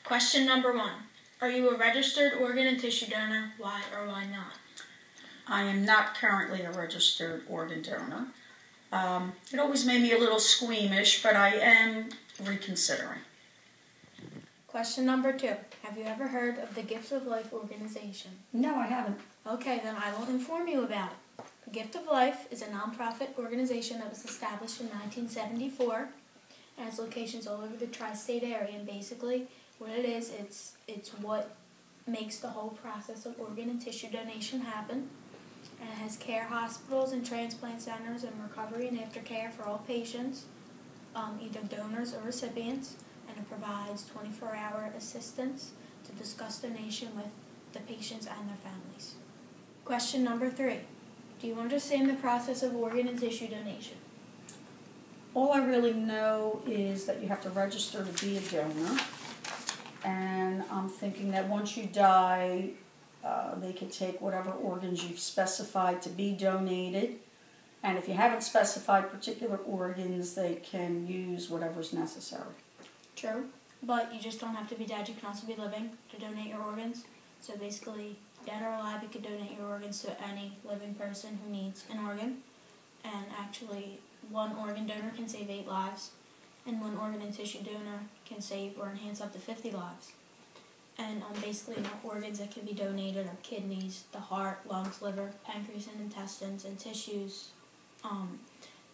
Question number 1. Are you a registered organ and tissue donor? Why or why not? I am not currently a registered organ donor. It always made me a little squeamish, but I am reconsidering. Question number 2. Have you ever heard of the Gift of Life organization? No, I haven't. Okay, then I will inform you about it. The Gift of Life is a nonprofit organization that was established in 1974 and has locations all over the tri-state area. And basically, what it is, it's what makes the whole process of organ and tissue donation happen. And it has care hospitals and transplant centers and recovery and aftercare for all patients, either donors or recipients. And it provides 24-hour assistance to discuss donation with the patients and their families. Question number 3. Do you understand the process of organ and tissue donation? All I really know is that you have to register to be a donor. And I'm thinking that once you die, they can take whatever organs you've specified to be donated. And if you haven't specified particular organs, they can use whatever's necessary. True, but you just don't have to be dead. You can also be living to donate your organs. So basically, dead or alive, you can donate your organs to any living person who needs an organ. And actually, one organ donor can save 8 lives, and one organ and tissue donor can save or enhance up to 50 lives. And basically, the organs that can be donated are kidneys, the heart, lungs, liver, pancreas, and intestines, and tissues,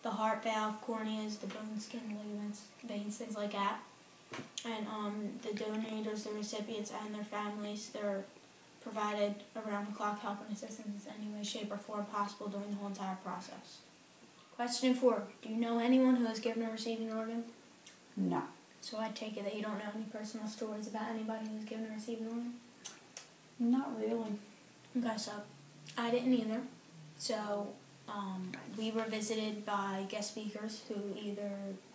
the heart valve, corneas, the bone, skin, ligaments, veins, things like that. And the donators, the recipients, and their families, they're provided around-the-clock help and assistance in any way, shape, or form possible during the whole entire process. Question 4. Do you know anyone who has given or received an organ? No. So I take it that you don't know any personal stories about anybody who's given or received an organ? Not really. Okay, so I didn't either. So we were visited by guest speakers who either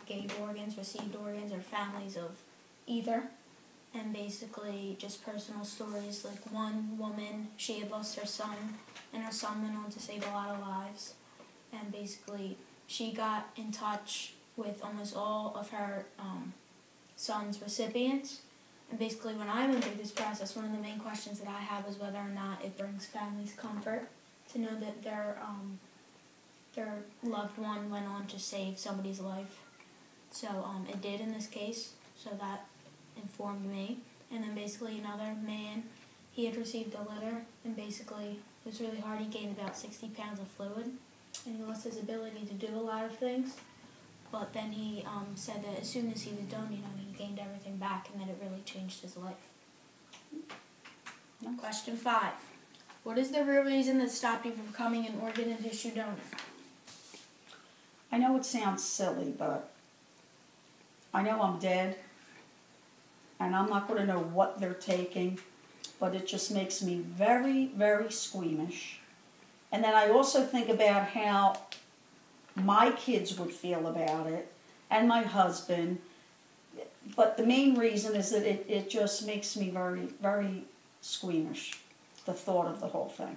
gave organs, received organs, or families of either. And basically just personal stories, like one woman, she had lost her son, and her son went on to save a lot of lives. And basically she got in touch with almost all of her son's recipients. And basically when I went through this process, one of the main questions that I had was whether or not it brings families comfort to know that their loved one went on to save somebody's life. So it did in this case, so that informed me. And then basically another man, he had received a litter, and basically it was really hard. He gained about 60 pounds of fluid, and he lost his ability to do a lot of things. But then he said that as soon as he was done, he gained everything back, and that it really changed his life. Question 5. What is the real reason that stopped you from becoming an organ and tissue donor? I know it sounds silly, but I know I'm dead, and I'm not going to know what they're taking, but it just makes me very, very squeamish. And then I also think about how my kids would feel about it, and my husband. But the main reason is that it just makes me very, very squeamish, the thought of the whole thing.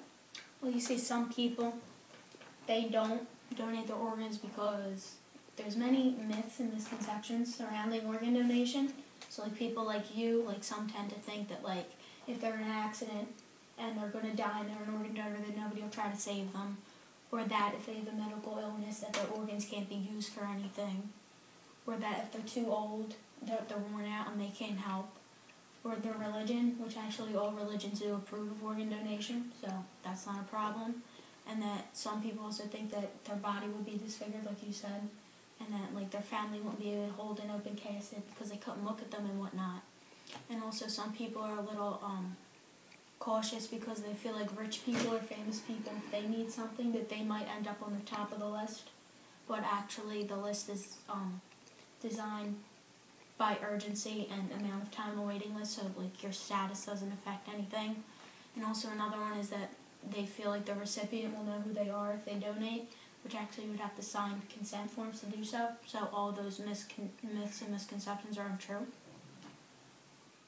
Well, you see, some people, they don't donate their organs because there's many myths and misconceptions surrounding organ donation. So like people like you, like some tend to think that like if they're in an accident and they're going to die and they're an organ donor, then nobody will try to save them. Or that if they have a medical illness, that their organs can't be used for anything. Or that if they're too old, that they're worn out and they can't help. Or their religion, which actually all religions do approve of organ donation, so that's not a problem. And that some people also think that their body would be disfigured, like you said, and that like their family won't be able to hold an open casket because they couldn't look at them and whatnot. And also some people are a little cautious because they feel like rich people or famous people, if they need something, that they might end up on the top of the list. But actually the list is designed by urgency and amount of time on waiting list, so like your status doesn't affect anything. And also another one is that they feel like the recipient will know who they are if they donate, which actually would have to sign consent forms to do so. So all those myths and misconceptions are untrue.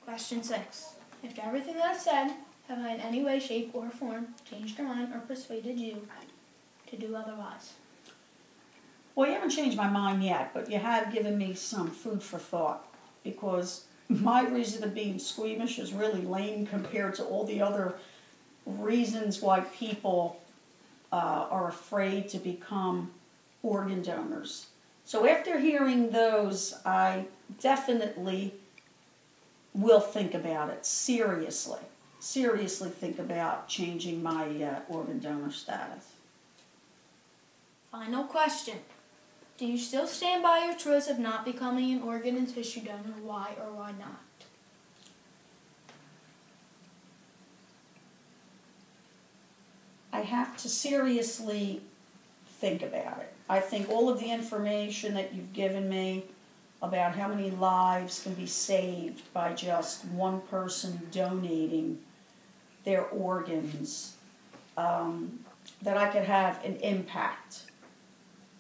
Question 6. After everything that I've said, have I in any way, shape, or form changed your mind or persuaded you to do otherwise? Well, you haven't changed my mind yet, but you have given me some food for thought, because my reason of being squeamish is really lame compared to all the other reasons why people are afraid to become organ donors. So after hearing those, I definitely will think about it seriously. Seriously think about changing my organ donor status. Final question. Do you still stand by your choice of not becoming an organ and tissue donor? Why or why not? I have to seriously think about it. I think all of the information that you've given me about how many lives can be saved by just one person donating their organs, that I could have an impact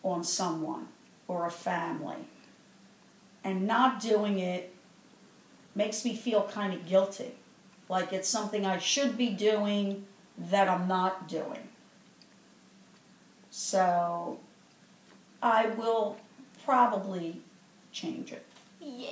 on someone or a family. And not doing it makes me feel kind of guilty, like it's something I should be doing that I'm not doing. So I will probably change it. Yeah.